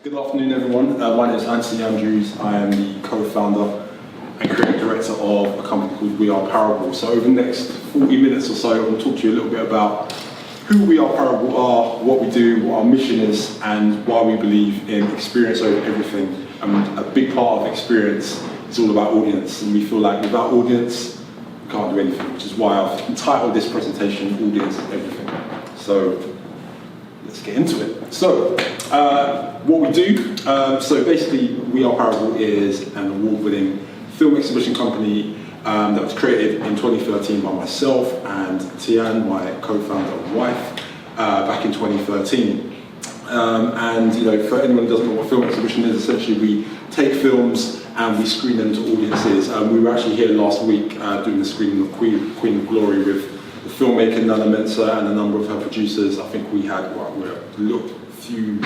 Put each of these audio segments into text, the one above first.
Good afternoon, everyone. My name is Anthony Andrews. I am the co-founder and creative director of a company called We Are Parable. So over the next 40 minutes or so, I'm going to talk to you a little bit about who We Are Parable are, what we do, what our mission is, and why we believe in experience over everything. A big part of experience is all about audience, and we feel like without audience, we can't do anything, which is why I've entitled this presentation, Audience is Everything. So let's get into it. So, what we do, so basically We Are Parable is an award-winning film exhibition company that was created in 2013 by myself and Teanne, my co-founder and wife, back in 2013. And you know, for anyone who doesn't know what film exhibition is, essentially we take films and we screen them to audiences. We were actually here last week doing the screening of Queen of Glory with the filmmaker Nana Mensah and a number of her producers. I think we had, we're a few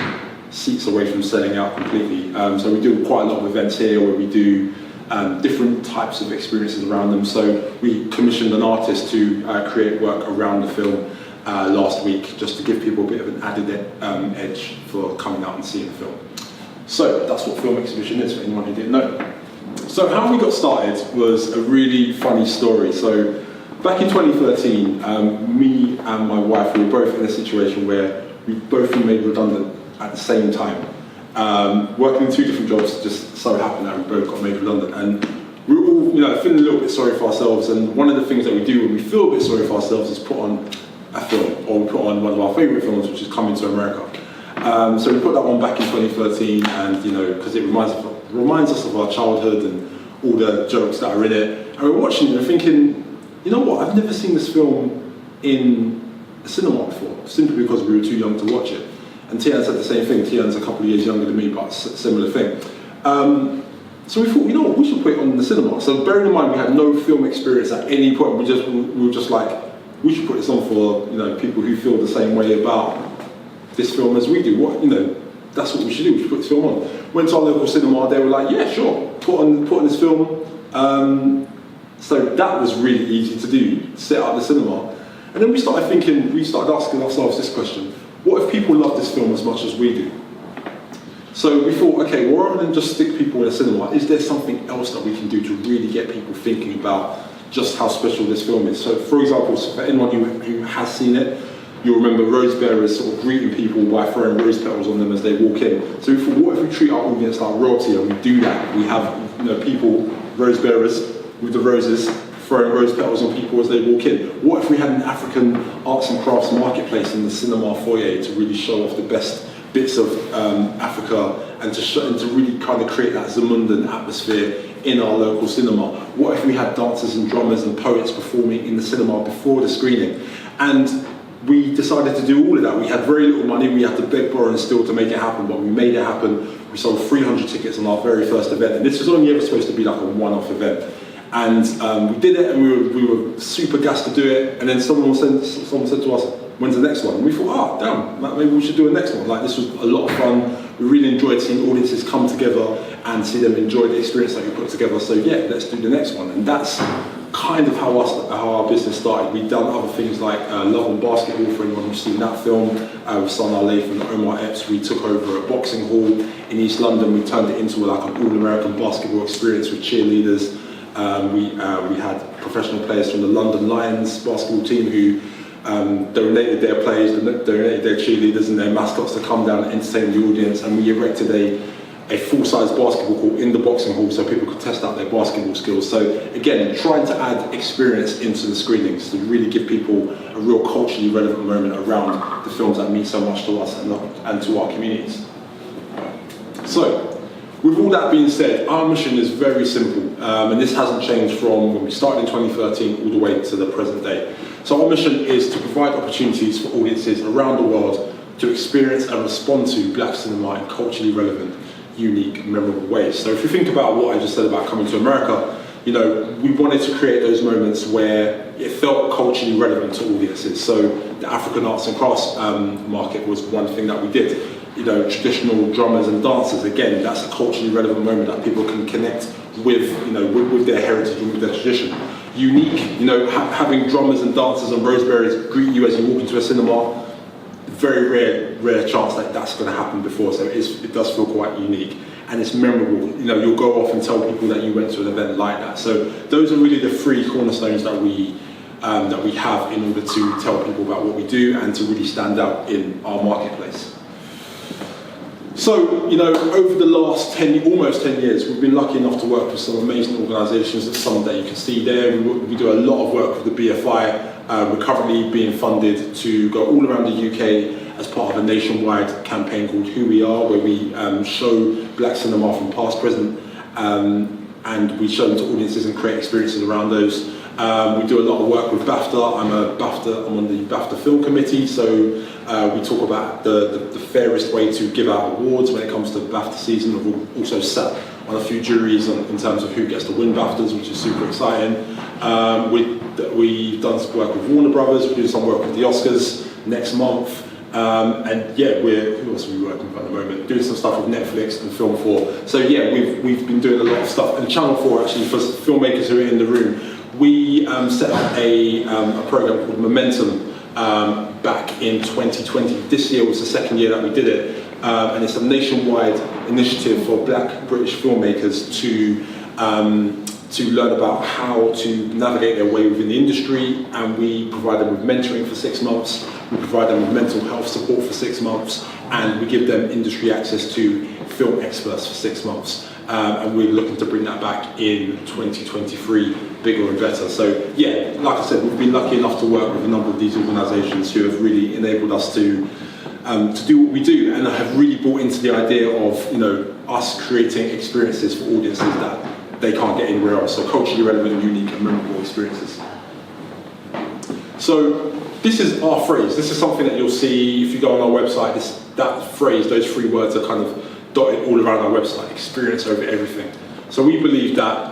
seats away from selling out completely. So we do quite a lot of events here where we do different types of experiences around them. So we commissioned an artist to create work around the film last week, just to give people a bit of an added edge for coming out and seeing the film. So that's what film exhibition is, for anyone who didn't know. So how we got started was a really funny story. So back in 2013, me and my wife, we were both in a situation where we both been made redundant at the same time. Working in two different jobs, just so happened that we both got made redundant. And we were all, feeling a little bit sorry for ourselves. And one of the things that we do when we feel a bit sorry for ourselves is put on a film, or we put on one of our favourite films, which is Coming to America. So we put that one back in 2013, and because it reminds us of our childhood and all the jokes that are in it. And we're watching it and thinking, you know what? I've never seen this film in a cinema before, simply because we were too young to watch it. And Teanne said the same thing. Teanne's a couple of years younger than me, but similar thing. So we thought, you know what? We should put it on in the cinema. So bearing in mind, we had no film experience at any point. We were just like, we should put this on for people who feel the same way about this film as we do. That's what we should do. We should put this film on. Went to our local cinema. They were like, yeah, sure, put on this film. So that was really easy to do. Set up the cinema, and then we started asking ourselves this question: what if people love this film as much as we do? So we thought, okay, well, rather than just stick people in a cinema, is there something else that we can do to really get people thinking about just how special this film is? So for example, for anyone who has seen it, you'll remember rose bearers sort of greeting people by throwing rose petals on them as they walk in. So we thought, what if we treat our audience like royalty and we do that? We have people, rose bearers with the roses, throwing rose petals on people as they walk in. What if we had an African arts and crafts marketplace in the cinema foyer to really show off the best bits of Africa and to really kind of create that Zamundan atmosphere in our local cinema? What if we had dancers and drummers and poets performing in the cinema before the screening? And we decided to do all of that. We had very little money. We had to beg, borrow and steal to make it happen, but we made it happen. We sold 300 tickets on our very first event, and this was only ever supposed to be like a one-off event. And we did it, and we were super gassed to do it. And then someone said to us, "When's the next one?" And we thought, damn, maybe we should do a next one. Like, this was a lot of fun. We really enjoyed seeing audiences come together and see them enjoy the experience that we put together. So yeah, let's do the next one. And that's kind of how our business started. We've done other things like Love and Basketball, for anyone who's seen that film, with Sana Laith and Omar Epps. We took over a boxing hall in East London. We turned it into like an all-American basketball experience with cheerleaders. We had professional players from the London Lions basketball team who donated their players, donated their cheerleaders and their mascots to come down and entertain the audience. And we erected a full-size basketball court in the boxing hall so people could test out their basketball skills. So again, trying to add experience into the screenings to really give people a real culturally relevant moment around the films that mean so much to us and to our communities. So, with all that being said, our mission is very simple, and this hasn't changed from when we started in 2013 all the way to the present day. So our mission is to provide opportunities for audiences around the world to experience and respond to black cinema in culturally relevant, unique, memorable ways. So if you think about what I just said about Coming to America, we wanted to create those moments where it felt culturally relevant to audiences. So the African arts and crafts market was one thing that we did. Traditional drummers and dancers, again, that's a culturally relevant moment that people can connect with, with their heritage and with their tradition. Unique, having drummers and dancers and rose bearers greet you as you walk into a cinema, very rare chance that that's going to happen before. So it does feel quite unique. And it's memorable. You know, you'll go off and tell people that you went to an event like that. So those are really the three cornerstones that we have in order to tell people about what we do and to really stand out in our marketplace. So, you know, over the last almost 10 years, we've been lucky enough to work with some amazing organisations, that some that you can see there. We do a lot of work with the BFI. We're currently being funded to go all around the UK as part of a nationwide campaign called Who We Are, where we show black cinema from past, present, and we show them to audiences and create experiences around those. We do a lot of work with BAFTA. I'm on the BAFTA Film Committee, so we talk about the fairest way to give out awards when it comes to BAFTA season. We've also sat on a few juries in terms of who gets to win BAFTAs, which is super exciting. We've done some work with Warner Brothers. We're doing some work with the Oscars next month. And yeah, who else are we working with at the moment? Doing some stuff with Netflix and Film 4. So yeah, we've been doing a lot of stuff. And Channel 4, actually, for filmmakers who are in the room, we set up a program called Momentum back in 2020. This year was the second year that we did it. And it's a nationwide initiative for black British filmmakers to learn about how to navigate their way within the industry, and we provide them with mentoring for 6 months, we provide them with mental health support for 6 months, and we give them industry access to film experts for 6 months. And we're looking to bring that back in 2023, bigger and better. So yeah, like I said, we've been lucky enough to work with a number of these organisations who have really enabled us to do what we do, and have really bought into the idea of, you know, us creating experiences for audiences that they can't get anywhere else. So culturally relevant, unique and memorable experiences. So this is our phrase. This is something that you'll see if you go on our website. That phrase, those 3 words are kind of dotted all around our website: experience over everything. So we believe that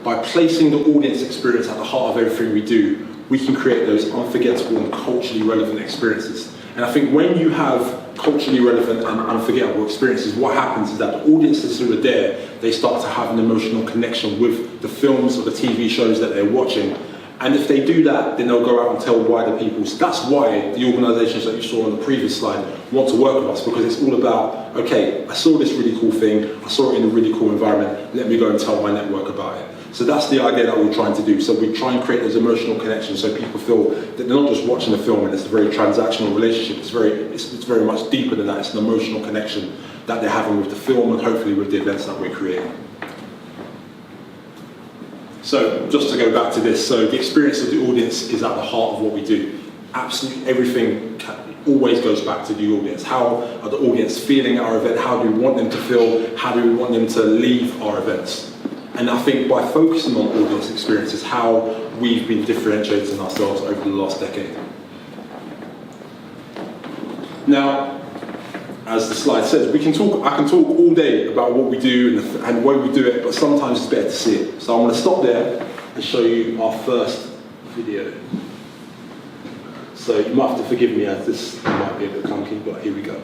by placing the audience experience at the heart of everything we do, we can create those unforgettable and culturally relevant experiences. And I think when you have culturally relevant and unforgettable experiences, what happens is that the audiences who are there, they start to have an emotional connection with the films or the TV shows that they're watching. And if they do that, then they'll go out and tell wider people. So that's why the organisations that you saw on the previous slide want to work with us, because it's all about, okay, I saw this really cool thing, I saw it in a really cool environment, let me go and tell my network about it. So that's the idea that we're trying to do. So we try and create those emotional connections so people feel that they're not just watching a film and it's a very transactional relationship. It's very much deeper than that. It's an emotional connection that they're having with the film and hopefully with the events that we're creating. So just to go back to this, so the experience of the audience is at the heart of what we do. Absolutely everything always goes back to the audience. How are the audience feeling at our event? How do we want them to feel? How do we want them to leave our events? And I think by focusing on audience experience is how we've been differentiating ourselves over the last decade. Now, as the slide says, I can talk all day about what we do and the way we do it, but sometimes it's better to see it. So I'm going to stop there and show you our first video. So you might have to forgive me as this might be a bit clunky, but here we go.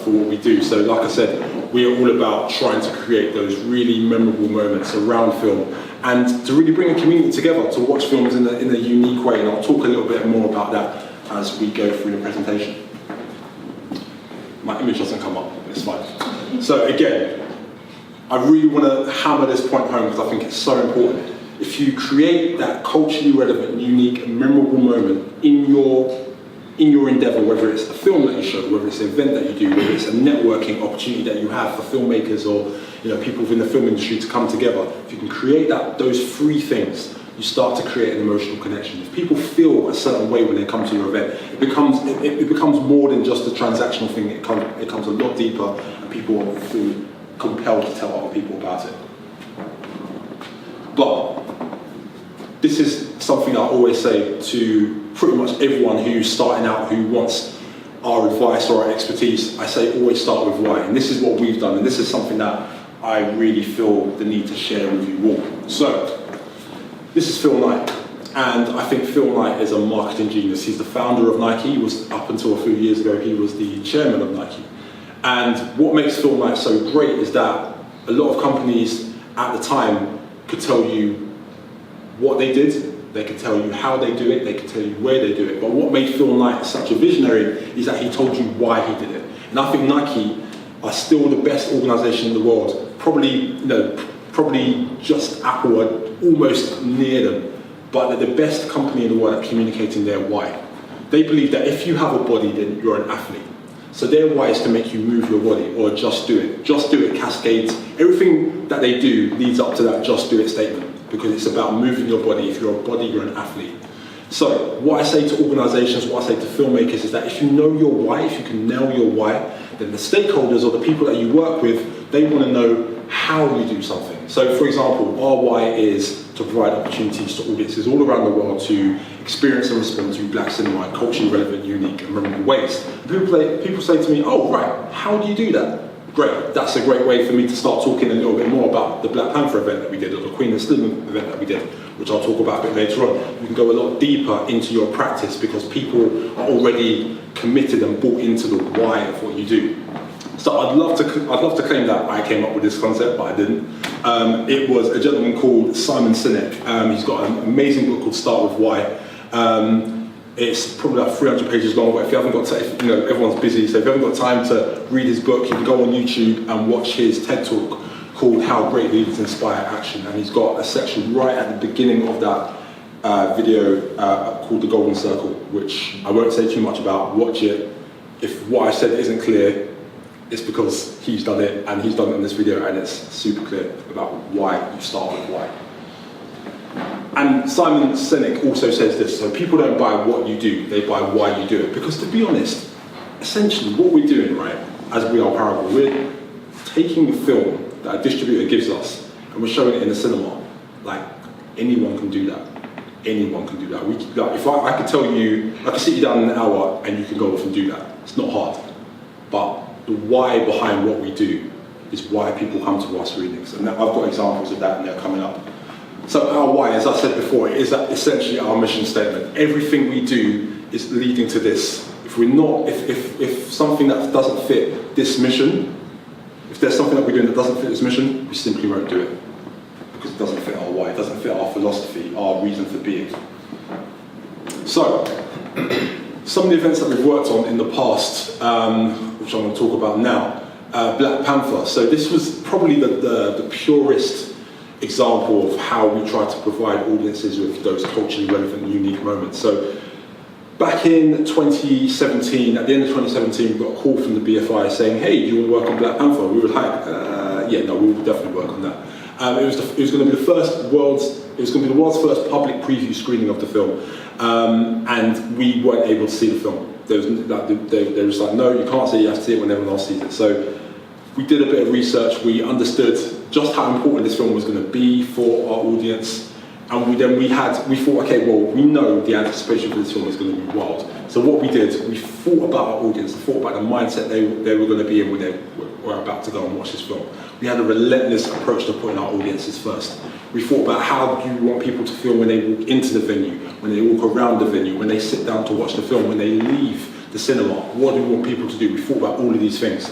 For what we do. So like I said, we are all about trying to create those really memorable moments around film and to really bring a community together to watch films in a unique way, and I'll talk a little bit more about that as we go through the presentation. My image doesn't come up, it's fine. So again, I really want to hammer this point home because I think it's so important. if you create that culturally relevant, unique, and memorable moment in your endeavour, whether it's a film that you show, whether it's an event that you do, whether it's a networking opportunity that you have for filmmakers or people within the film industry to come together, if you can create those three things, you start to create an emotional connection. If people feel a certain way when they come to your event, it becomes more than just a transactional thing. It comes a lot deeper, and people feel compelled to tell other people about it. But this is something I always say to pretty much everyone who's starting out, who wants our advice or our expertise. I say always start with why, and this is what we've done, and this is something that I really feel the need to share with you all. So, this is Phil Knight, and I think Phil Knight is a marketing genius. He's the founder of Nike. He was, up until a few years ago, he was the chairman of Nike. And what makes Phil Knight so great is that a lot of companies at the time could tell you what they did, they could tell you how they do it, they could tell you where they do it. But what made Phil Knight such a visionary is that he told you why he did it. And I think Nike are still the best organization in the world. Probably just Apple are almost near them, but they're the best company in the world at communicating their why. They believe that if you have a body, then you're an athlete. So their why is to make you move your body, or just do it. Just do it cascades. Everything that they do leads up to that just do it statement, because it's about moving your body. If you're a body, you're an athlete. So what I say to organizations, what I say to filmmakers is that if you know your why, if you can nail your why, then the stakeholders or the people that you work with, they want to know how you do something. So for example, our why is to provide opportunities to audiences all around the world to experience and respond to black cinema in culturally relevant, unique and memorable ways. People say to me, oh right, how do you do that? Great, that's a great way for me to start talking a little bit more about the Black Panther event that we did, or the Queen and Slim event that we did, which I'll talk about a bit later on. You can go a lot deeper into your practice because people are already committed and bought into the why of what you do. So I'd love to claim that I came up with this concept, but I didn't. It was a gentleman called Simon Sinek. He's got an amazing book called Start With Why. It's probably like 300 pages long, but if you haven't got time, everyone's busy, so if you haven't got time to read his book, you can go on YouTube and watch his TED Talk called How Great Leaders Inspire Action. And he's got a section right at the beginning of that video called The Golden Circle, which I won't say too much about. Watch it. If what I said isn't clear, it's because he's done it, and he's done it in this video, and it's super clear about why you start with why. And Simon Sinek also says this, so people don't buy what you do, they buy why you do it. Because to be honest, essentially what we're doing, right, as we are Parable, we're taking the film that a distributor gives us, and we're showing it in the cinema. Like, anyone can do that. Anyone can do that. If I could tell you, I could sit you down in an hour, and you can go off and do that. It's not hard. But the why behind what we do is why people come to our screenings. And I've got examples of that, and they're coming up. So our why, as I said before, is that essentially our mission statement. Everything we do is leading to this. If something that doesn't fit this mission, if there's something that we're doing that doesn't fit this mission, we simply won't do it. Because it doesn't fit our why, it doesn't fit our philosophy, our reason for being. So, some of the events that we've worked on in the past, which I'm going to talk about now, Black Panther. So this was probably the purest example of how we try to provide audiences with those culturally relevant and unique moments. So back in 2017, at the end of 2017, we got a call from the BFI saying, hey, do you want to work on Black Panther? We were like, we will definitely work on that. It was going to be the world's first public preview screening of the film, and we weren't able to see the film. They were just like, no, you can't see it, you have to see it when everyone else sees it. So we did a bit of research, we understood just how important this film was going to be for our audience, and we thought, okay, well, we know the anticipation for this film is going to be wild. So what we did, we thought about our audience, thought about the mindset they were going to be in when they were about to go and watch this film. We had a relentless approach to putting our audiences first. We thought about how do you want people to feel when they walk into the venue, when they walk around the venue, when they sit down to watch the film, when they leave the cinema. What do we want people to do? We thought about all of these things.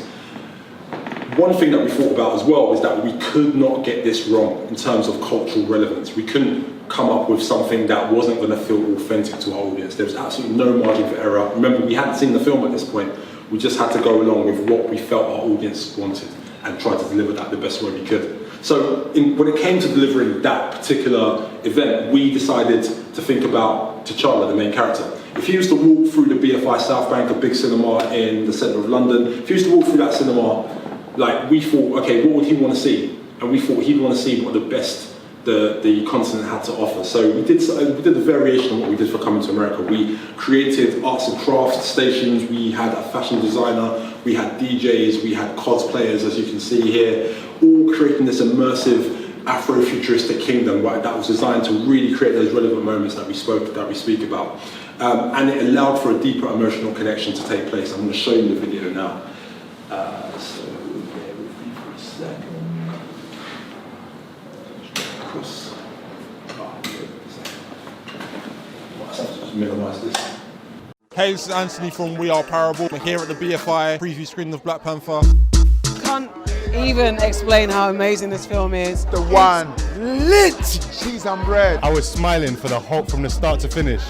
One thing that we thought about as well is that we could not get this wrong in terms of cultural relevance. We couldn't come up with something that wasn't going to feel authentic to our audience. There was absolutely no margin for error. Remember, we hadn't seen the film at this point. We just had to go along with what we felt our audience wanted and try to deliver that the best way we could. So when it came to delivering that particular event, we decided to think about T'Challa, the main character. If he was to walk through the BFI South Bank, a big cinema in the centre of London, if he was to walk through that cinema, like, we thought, okay, what would he want to see? And we thought he'd want to see what the best the continent had to offer. So we did a variation of what we did for Coming to America. We created arts and crafts stations, we had a fashion designer, we had DJs, we had cosplayers, as you can see here, all creating this immersive Afro-futuristic kingdom, right, that was designed to really create those relevant moments that we speak about. And it allowed for a deeper emotional connection to take place. I'm going to show you the video now. So bear with me for a second. Minimize this. Hey, this is Anthony from We Are Parable. We're here at the BFI preview screening of Black Panther. Can't even explain how amazing this film is. The one lit cheese and bread. I was smiling from the start to finish.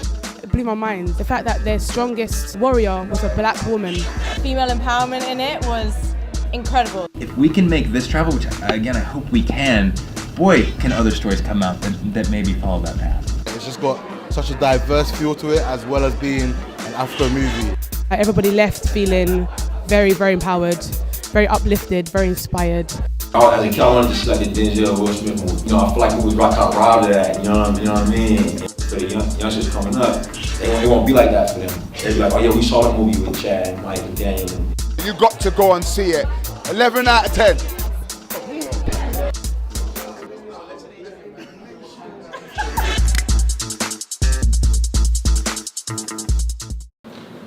It blew my mind. The fact that their strongest warrior was a black woman. Female empowerment in it was incredible. If we can make this travel, which again I hope we can, boy, can other stories come out that maybe follow that path. It's just got such a diverse feel to it, as well as being an Afro movie. Everybody left feeling very, very empowered, very uplifted, very inspired. As a kid, I wanted to see like a Denzel Will Smith movie. You know, I feel like we rock out proud of that. You know what I mean? For the youngsters coming up, it won't be like that for them. They'll be like, oh yeah, we saw that movie with Chad and Mike and Daniel. You got to go and see it. 11 out of 10.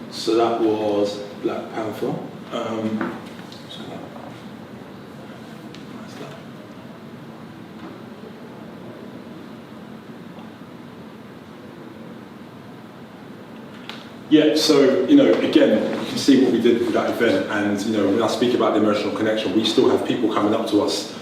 So that was Black Panther. Yeah, so, you know, again, you can see what we did with that event, and, you know, when I speak about the emotional connection, we still have people coming up to us,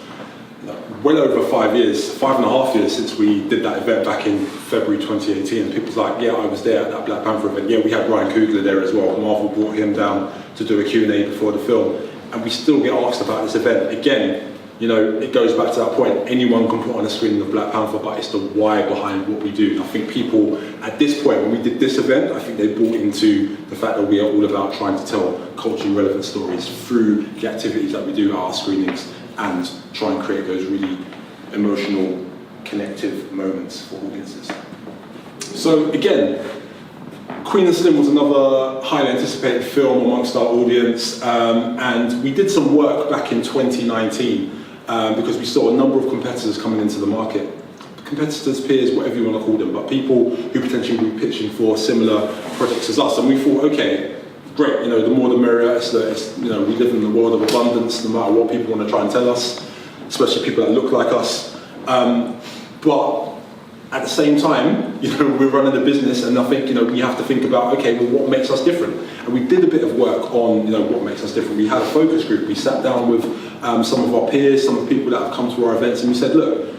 you know, well over 5 years, 5.5 years since we did that event back in February 2018, and people's like, yeah, I was there at that Black Panther event. Yeah, we had Ryan Coogler there as well. Marvel brought him down to do a Q&A before the film, and we still get asked about this event. Again, you know, it goes back to that point. Anyone can put on a screening of Black Panther, but it's the why behind what we do. And I think people, at this point, when we did this event, I think they bought into the fact that we are all about trying to tell culturally relevant stories through the activities that we do at our screenings and try and create those really emotional, connective moments for audiences. So again, Queen and Slim was another highly anticipated film amongst our audience, and we did some work back in 2019 because we saw a number of competitors coming into the market. Competitors, peers, whatever you want to call them, but people who potentially would be pitching for similar projects as us. And we thought, okay, great, you know, the more the merrier. You know, we live in the world of abundance, no matter what people want to try and tell us, especially people that look like us. But at the same time, you know, we're running a business, and I think, you know, we have to think about, okay, well, what makes us different? And we did a bit of work on, you know, what makes us different. We had a focus group. We sat down with some of our peers, some of the people that have come to our events, and we said, look,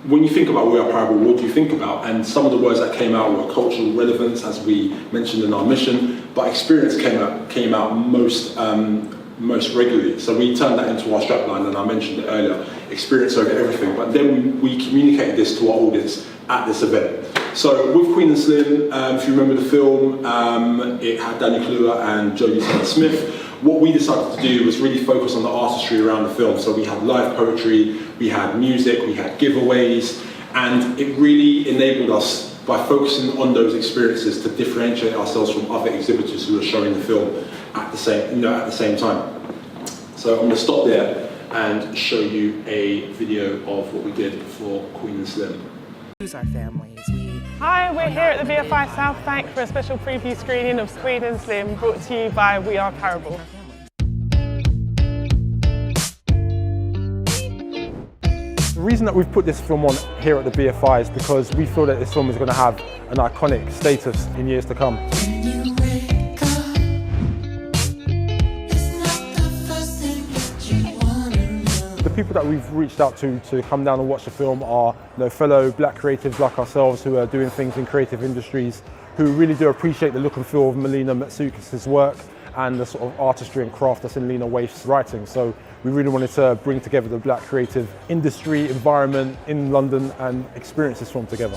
when you think about We Are Parable, what do you think about? And some of the words that came out were cultural relevance, as we mentioned in our mission, but experience came out most regularly. So we turned that into our strapline, and I mentioned it earlier, experience over everything. But then we communicated this to our audience at this event. So with Queen and Slim, if you remember the film, it had Daniel Kaluuya and Jodie Smith. What we decided to do was really focus on the artistry around the film. So we had live poetry, we had music, we had giveaways, and it really enabled us by focusing on those experiences to differentiate ourselves from other exhibitors who are showing the film at the same time. So I'm going to stop there and show you a video of what we did for Queen and Slim. Our families. Hi, we're here at the BFI South Bank for a special preview screening of Queen and Slim, brought to you by We Are Parable. The reason that we've put this film on here at the BFI is because we feel that this film is going to have an iconic status in years to come. The people that we've reached out to come down and watch the film are, you know, fellow black creatives like ourselves who are doing things in creative industries, who really do appreciate the look and feel of Melina Matsoukas' work, and the sort of artistry and craft that's in Lena Waif's writing. So we really wanted to bring together the black creative industry, environment in London and experience this film together.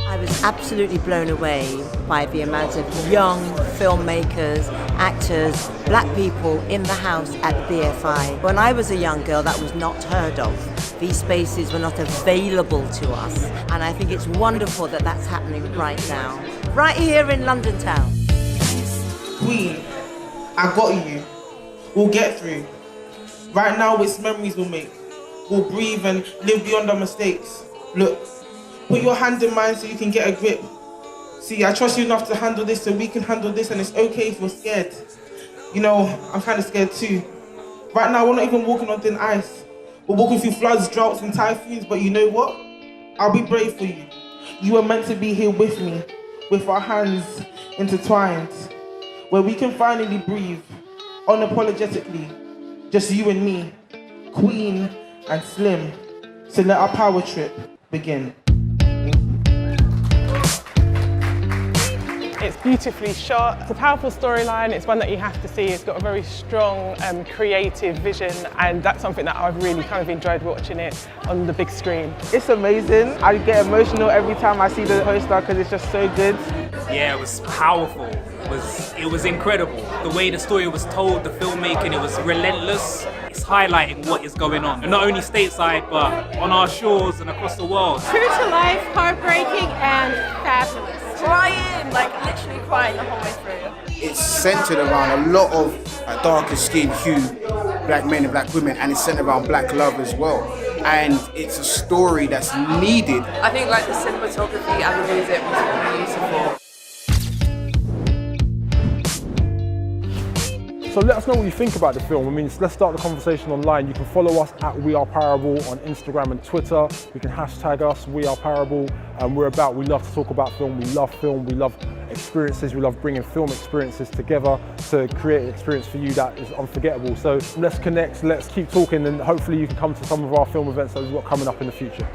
I was absolutely blown away by the amount of young filmmakers, actors, black people in the house at the BFI. When I was a young girl, that was not heard of. These spaces were not available to us, and I think it's wonderful that that's happening right now, right here in London town. Queen, I got you. We'll get through. Right now it's memories we'll make. We'll breathe and live beyond our mistakes. Look, put your hand in mine so you can get a grip. See, I trust you enough to handle this so we can handle this, and it's okay if we're scared. You know, I'm kind of scared too. Right now we're not even walking on thin ice. We're walking through floods, droughts and typhoons, but you know what? I'll be brave for you. You were meant to be here with me, with our hands intertwined, where we can finally breathe, unapologetically, just you and me, Queen and Slim. So let our power trip begin. It's beautifully shot. It's a powerful storyline. It's one that you have to see. It's got a very strong creative vision, and that's something that I've really kind of enjoyed watching it on the big screen. It's amazing. I get emotional every time I see the poster because it's just so good. Yeah, it was powerful. It was incredible. The way the story was told, the filmmaking, it was relentless. It's highlighting what is going on, and not only stateside, but on our shores and across the world. True to life, heartbreaking, and fabulous. Crying, like literally crying the whole way through. It's centered around a lot of darker skin hue, black men and black women, and it's centered around black love as well. And it's a story that's needed. I think like the cinematography and the music was beautiful. So let us know what you think about the film. I mean, let's start the conversation online. You can follow us at We Are Parable on Instagram and Twitter. You can hashtag us, We Are Parable. We love to talk about film, we love experiences, we love bringing film experiences together to create an experience for you that is unforgettable. So let's connect, let's keep talking, and hopefully you can come to some of our film events that we've got coming up in the future.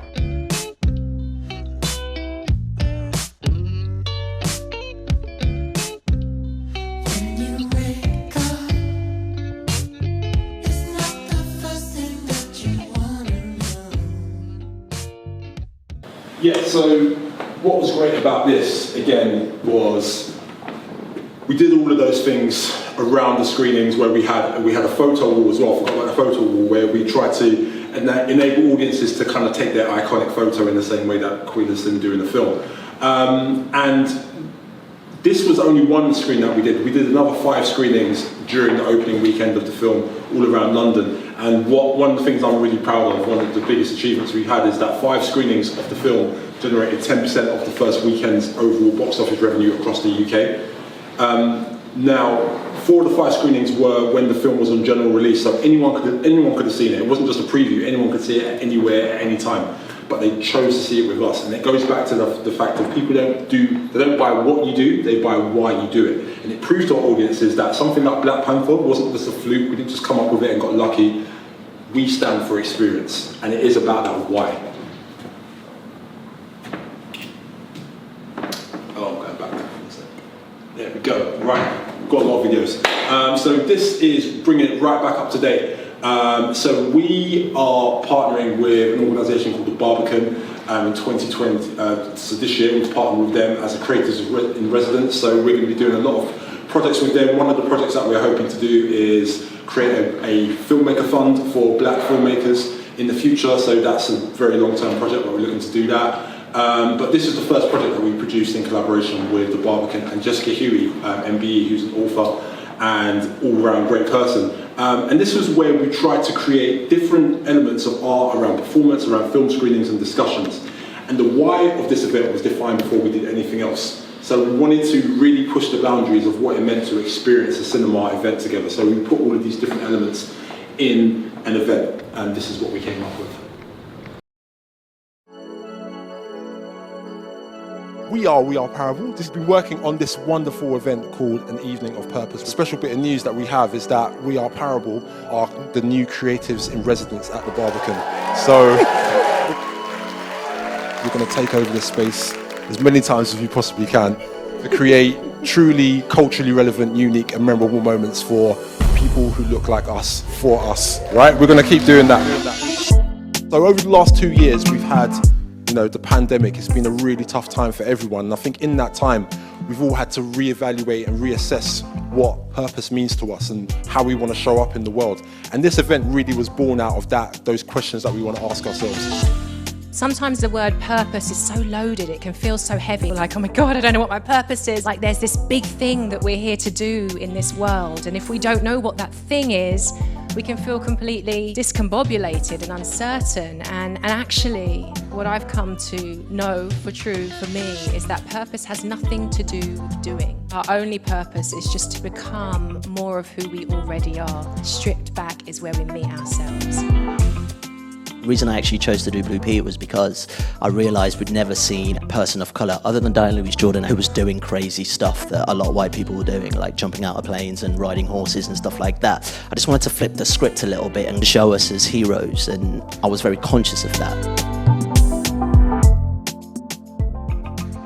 Yeah, so what was great about this, again, was we did all of those things around the screenings where we had a photo wall as well. I forgot about the photo wall, where we tried to enable audiences to kind of take their iconic photo in the same way that Queen and Slim do in the film. And this was only one screen that we did. We did another 5 screenings during the opening weekend of the film all around London. And one of the things I'm really proud of, one of the biggest achievements we had, is that 5 screenings of the film generated 10% of the first weekend's overall box office revenue across the UK. Now, 4 of the 5 screenings were when the film was on general release, so anyone could have seen it. It wasn't just a preview, anyone could see it anywhere, at any time. But they chose to see it with us, and it goes back to the fact that people don't buy what you do, they buy why you do it. And it proves to our audiences that something like Black Panther wasn't just a fluke, we didn't just come up with it and got lucky. We stand for experience, and it is about that why. Oh, I'm going back. There we go. Right, we've got a lot of videos. So this is bringing it right back up to date. So we are partnering with an organisation called the Barbican in 2020. So this year we've partnered with them as a creators in residence. So we're going to be doing a lot of projects with them. One of the projects that we're hoping to do is create a filmmaker fund for black filmmakers in the future. So that's a very long-term project, but we're looking to do that. But this is the first project that we produced in collaboration with the Barbican and Jessica Huey, MBE, who's an author and all-round great person. And this was where we tried to create different elements of art around performance, around film screenings and discussions. And the why of this event was defined before we did anything else. So we wanted to really push the boundaries of what it meant to experience a cinema event together. So we put all of these different elements in an event, and this is what we came up with. We are Parable. Just been working on this wonderful event called An Evening of Purpose. A special bit of news that we have is that We Are Parable are the new creatives in residence at the Barbican. So we're going to take over this space as many times as we possibly can to create truly culturally relevant, unique and memorable moments for people who look like us, for us, right? We're gonna keep doing that. So over the last 2 years, we've had, the pandemic. It's been a really tough time for everyone. And I think in that time, we've all had to reevaluate and reassess what purpose means to us and how we want to show up in the world. And this event really was born out of those questions that we want to ask ourselves. Sometimes the word purpose is so loaded, it can feel so heavy. Like, oh my God, I don't know what my purpose is. Like, there's this big thing that we're here to do in this world. And if we don't know what that thing is, we can feel completely discombobulated and uncertain. And actually, what I've come to know for true for me is that purpose has nothing to do with doing. Our only purpose is just to become more of who we already are. Stripped back is where we meet ourselves. The reason I actually chose to do Blue Peter was because I realised we'd never seen a person of colour other than Diane Louise Jordan who was doing crazy stuff that a lot of white people were doing, like jumping out of planes and riding horses and stuff like that. I just wanted to flip the script a little bit and show us as heroes, and I was very conscious of that.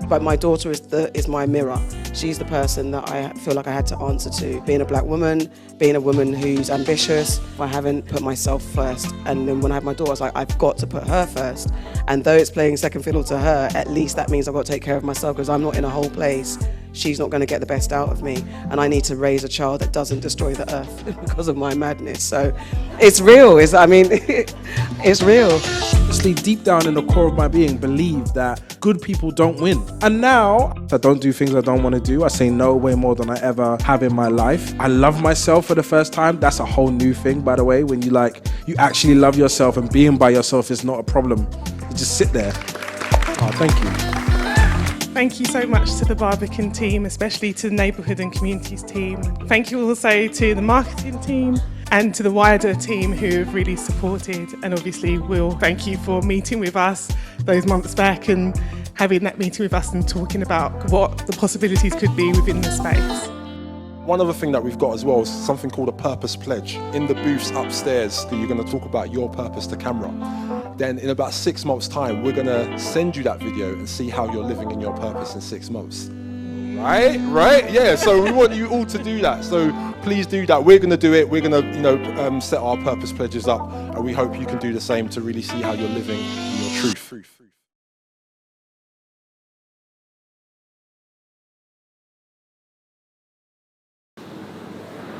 But my daughter is my mirror. She's the person that I feel like I had to answer to. Being a black woman, being a woman who's ambitious, I haven't put myself first. And then when I had my daughter, I was like, I've got to put her first. And though it's playing second fiddle to her, at least that means I've got to take care of myself, because I'm not in a whole place. She's not going to get the best out of me. And I need to raise a child that doesn't destroy the earth because of my madness. So it's real. It's real. Honestly, deep down in the core of my being, believe that good people don't win. And now, I don't do things I don't want to do. I say no way more than I ever have in my life. I love myself for the first time. That's a whole new thing, by the way, when you actually love yourself, and being by yourself is not a problem. You just sit there. Oh, thank you. Thank you so much to the Barbican team, especially to the Neighbourhood and Communities team. Thank you also to the marketing team and to the wider team who have really supported. And obviously, Will, thank you for meeting with us those months back and having that meeting with us and talking about what the possibilities could be within the space. One other thing that we've got as well is something called a purpose pledge. In the booths upstairs, you're going to talk about your purpose to camera. Then in about 6 months' time, we're going to send you that video and see how you're living in your purpose in 6 months. Right? Yeah, so we want you all to do that. So please do that. We're going to do it. We're going to, set our purpose pledges up, and we hope you can do the same to really see how you're living in your truth.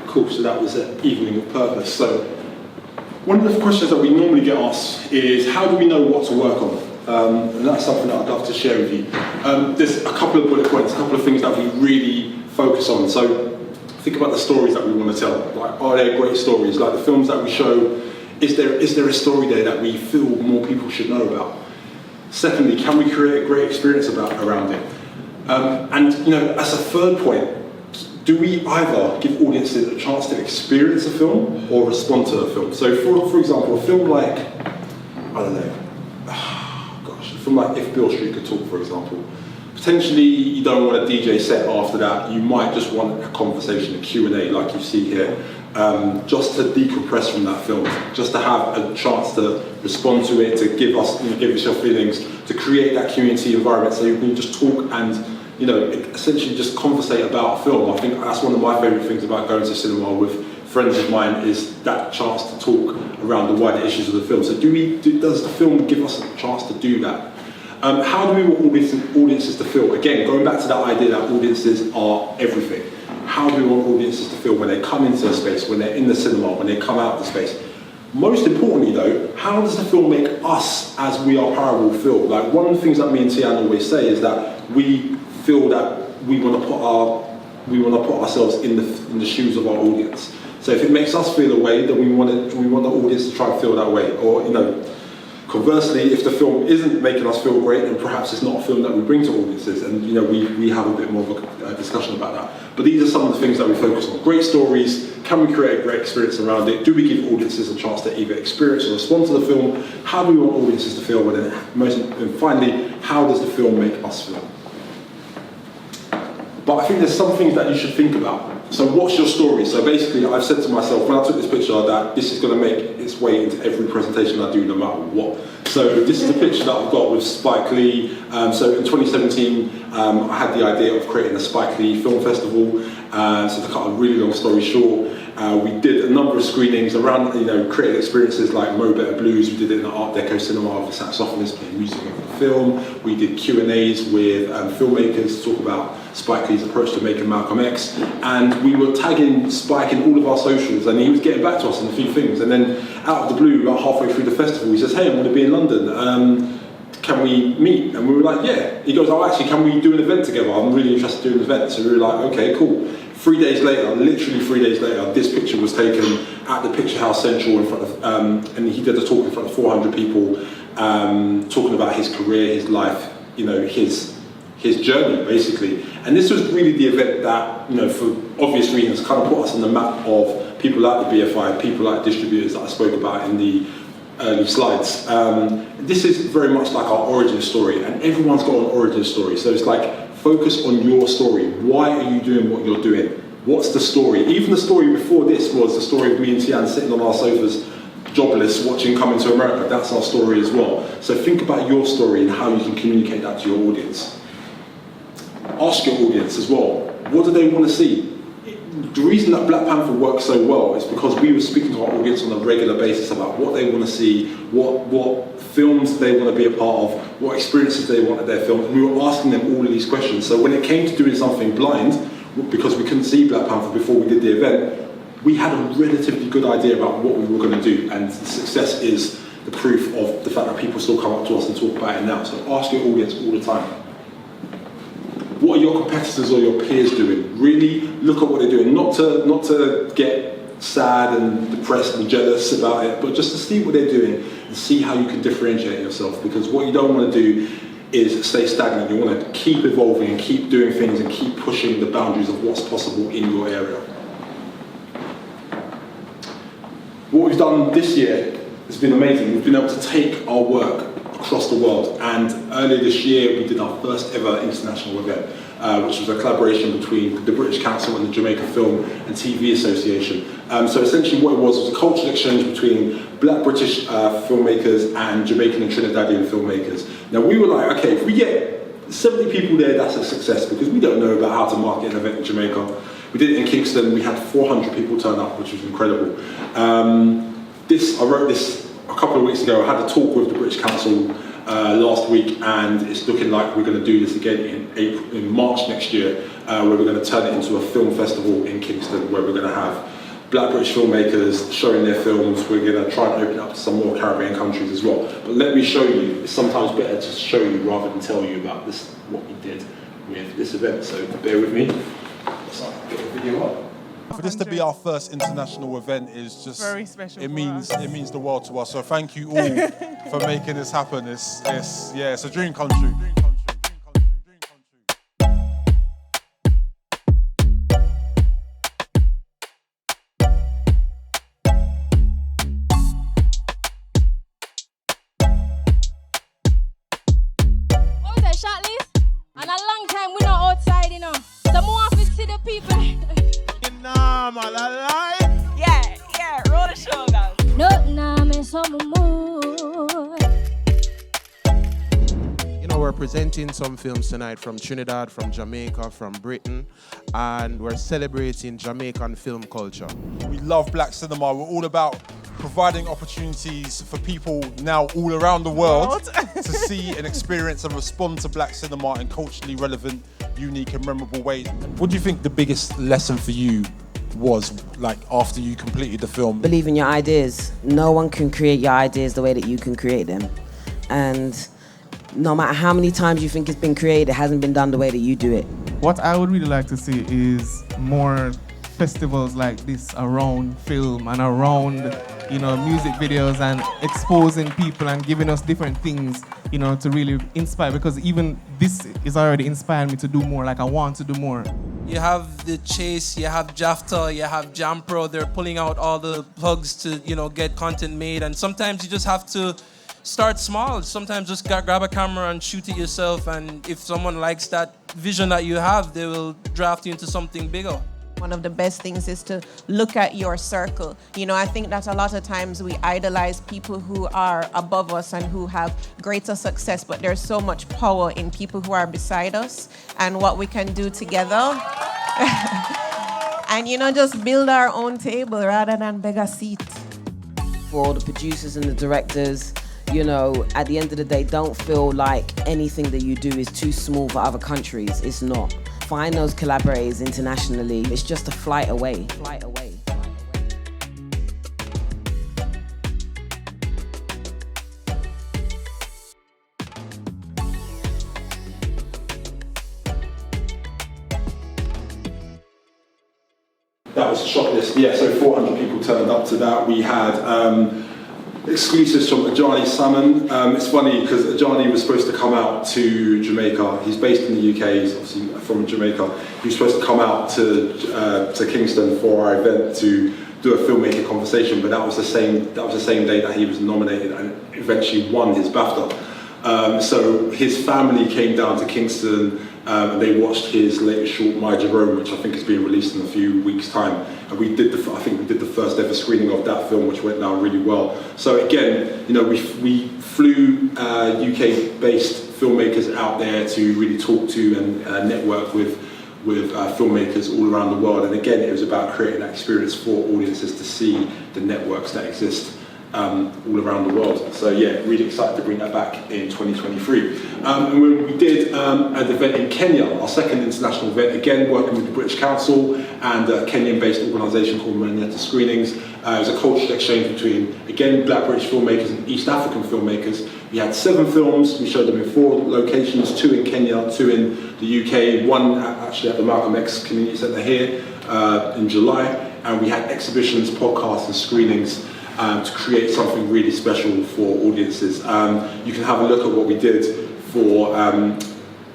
Cool, so that was an evening of purpose. So one of the questions that we normally get asked is, how do we know what to work on? And that's something that I'd love to share with you. There's a couple of bullet points, a couple of things that we really focus on. So think about the stories that we want to tell. Like, are there great stories? Like the films that we show, is there a story there that we feel more people should know about? Secondly, can we create a great experience around it? And as a third point, do we either give audiences a chance to experience a film or respond to a film? So for example, a film like, a film like If Beale Street Could Talk, for example, potentially you don't want a DJ set after that. You might just want a conversation, a Q&A like you see here, just to decompress from that film, just to have a chance to respond to it, to give us, give us your feelings, to create that community environment so you can just talk and essentially just conversate about a film. I think that's one of my favourite things about going to cinema with friends of mine, is that chance to talk around the wider issues of the film. So does the film give us a chance to do that? How do we want audiences to feel? Again, going back to that idea that audiences are everything. How do we want audiences to feel when they come into a space, when they're in the cinema, when they come out of the space? Most importantly though, how does the film make us, as We Are Parable, feel? Like, one of the things that me and Teanne always say is that we feel that we want to put ourselves in the shoes of our audience. So if it makes us feel a way, then we want the audience to try and feel that way. Or conversely, if the film isn't making us feel great, then perhaps it's not a film that we bring to audiences, and we have a bit more of a discussion about that. But these are some of the things that we focus on. Great stories. Can we create a great experience around it? Do we give audiences a chance to either experience or respond to the film? How do we want audiences to feel? And finally, how does the film make us feel? But I think there's some things that you should think about. So what's your story? So basically I've said to myself, when I took this picture, that this is going to make its way into every presentation I do no matter what. So this is a picture that I've got with Spike Lee. So in 2017, I had the idea of creating a Spike Lee film festival. So to cut a really long story short, we did a number of screenings around, creative experiences like Mo Better Blues. We did it in an Art Deco cinema with a saxophonist playing music of the film. We did Q&As with filmmakers to talk about Spike Lee's approach to making Malcolm X. And we were tagging Spike in all of our socials, and he was getting back to us on a few things. And then out of the blue, about halfway through the festival, he says, hey, I'm going to be in London. Can we meet? And we were like, yeah. He goes, oh, actually, can we do an event together? I'm really interested in doing an event. So we were like, okay, cool. 3 days later, literally 3 days later, this picture was taken at the Picture House Central in front of, and he did a talk in front of 400 people, talking about his career, his life, his journey, basically. And this was really the event that, for obvious reasons, kind of put us on the map of people like the BFI, people like distributors that I spoke about in the early slides. This is very much like our origin story, and everyone's got an origin story. So it's like, focus on your story. Why are you doing what you're doing? What's the story? Even the story before this was the story of me and Teanne sitting on our sofas, jobless, watching Coming to America. That's our story as well. So think about your story and how you can communicate that to your audience. Ask your audience as well, what do they want to see? The reason that Black Panther works so well is because we were speaking to our audience on a regular basis about what they want to see, what films they want to be a part of, what experiences they want at their film, and we were asking them all of these questions. So when it came to doing something blind, because we couldn't see Black Panther before we did the event, we had a relatively good idea about what we were going to do, and the success is the proof of the fact that people still come up to us and talk about it now. So ask your audience all the time. What are your competitors or your peers doing? Really look at what they're doing, not to get sad and depressed and jealous about it, but just to see what they're doing and see how you can differentiate yourself. Because what you don't want to do is stay stagnant. You want to keep evolving and keep doing things and keep pushing the boundaries of what's possible in your area. What we've done this year has been amazing. We've been able to take our work across the world, and earlier this year we did our first ever international event, which was a collaboration between the British Council and the Jamaica Film and TV Association. So essentially what it was a cultural exchange between Black British filmmakers and Jamaican and Trinidadian filmmakers. Now we were like, okay, if we get 70 people there, that's a success, because we don't know about how to market an event in Jamaica. We did it in Kingston, we had 400 people turn up, which was incredible. I wrote this a couple of weeks ago. I had a talk with the British Council last week, and it's looking like we're going to do this again in March next year, where we're going to turn it into a film festival in Kingston, where we're going to have Black British filmmakers showing their films. We're going to try and open it up to some more Caribbean countries as well. But let me show you. It's sometimes better to show you rather than tell you about this, what we did with this event. So bear with me. Let's get the video up. For this to be our first international event is just very special. It means the world to us. So thank you all for making this happen. It's a dream come true. What was that, shot list? And a long time we not outside, you know. So more often see the people. Nah, man, I lie. Yeah, roll the show, guys. No, nah, me some more. We're presenting some films tonight from Trinidad, from Jamaica, from Britain, and we're celebrating Jamaican film culture. We love black cinema. We're all about providing opportunities for people now all around the world to see and experience and respond to black cinema in culturally relevant, unique and memorable ways. What do you think the biggest lesson for you was, like, after you completed the film? Believe in your ideas. No one can create your ideas the way that you can create them. And no matter how many times you think it's been created, it hasn't been done the way that you do it. What I would really like to see is more festivals like this around film and around, music videos, and exposing people and giving us different things, to really inspire, because even this is already inspiring me to do more. Like, I want to do more. You have the Chase, you have JAFTA, you have JamPro. They're pulling out all the plugs to, get content made. And sometimes you just have to, start small. Sometimes just grab a camera and shoot it yourself, and if someone likes that vision that you have, they will draft you into something bigger. One of the best things is to look at your circle. You know, I think that a lot of times we idolize people who are above us and who have greater success, but there's so much power in people who are beside us and what we can do together. And, you know, just build our own table rather than beg a seat. For the producers and the directors, you know, at the end of the day, don't feel like anything that you do is too small for other countries. It's not. Find those collaborators internationally. It's just a flight away. That was a shot list, yeah, so 400 people turned up to that. We had exclusives from Ajani Salmon. It's funny because Ajani was supposed to come out to Jamaica. He's based in the UK, he's obviously from Jamaica. He was supposed to come out to Kingston for our event to do a filmmaking conversation, but that was the same day that he was nominated and eventually won his BAFTA. So his family came down to Kingston and they watched his latest short, My Jerome, which I think is being released in a few weeks' time. And I think we did the first ever screening of that film, which went down really well. So again, you know, we flew UK-based filmmakers out there to really talk to and network with filmmakers all around the world. And again, it was about creating that experience for audiences to see the networks that exist all around the world. So yeah, really excited to bring that back in 2023. And when we did an event in Kenya, our second international event, again working with the British Council and a Kenyan-based organisation called Maniata Screenings. It was a cultural exchange between, again, Black British filmmakers and East African filmmakers. We had 7 films, we showed them in 4 locations, 2 in Kenya, 2 in the UK, 1 actually at the Malcolm X Community Centre here in July. And we had exhibitions, podcasts and screenings to create something really special for audiences. You can have a look at what we did for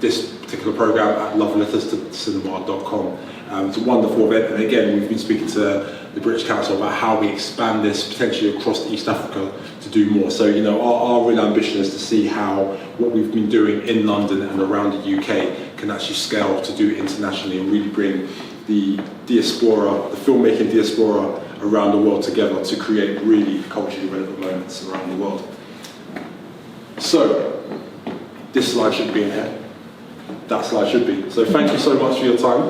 this particular programme at loveletterstocinema.com. It's a wonderful event, and again, we've been speaking to the British Council about how we expand this potentially across East Africa to do more. So, you know, our real ambition is to see how what we've been doing in London and around the UK can actually scale to do it internationally and really bring the diaspora, the filmmaking diaspora around the world together to create really culturally relevant moments around the world. So, this slide should be in here. That slide should be. So thank you so much for your time.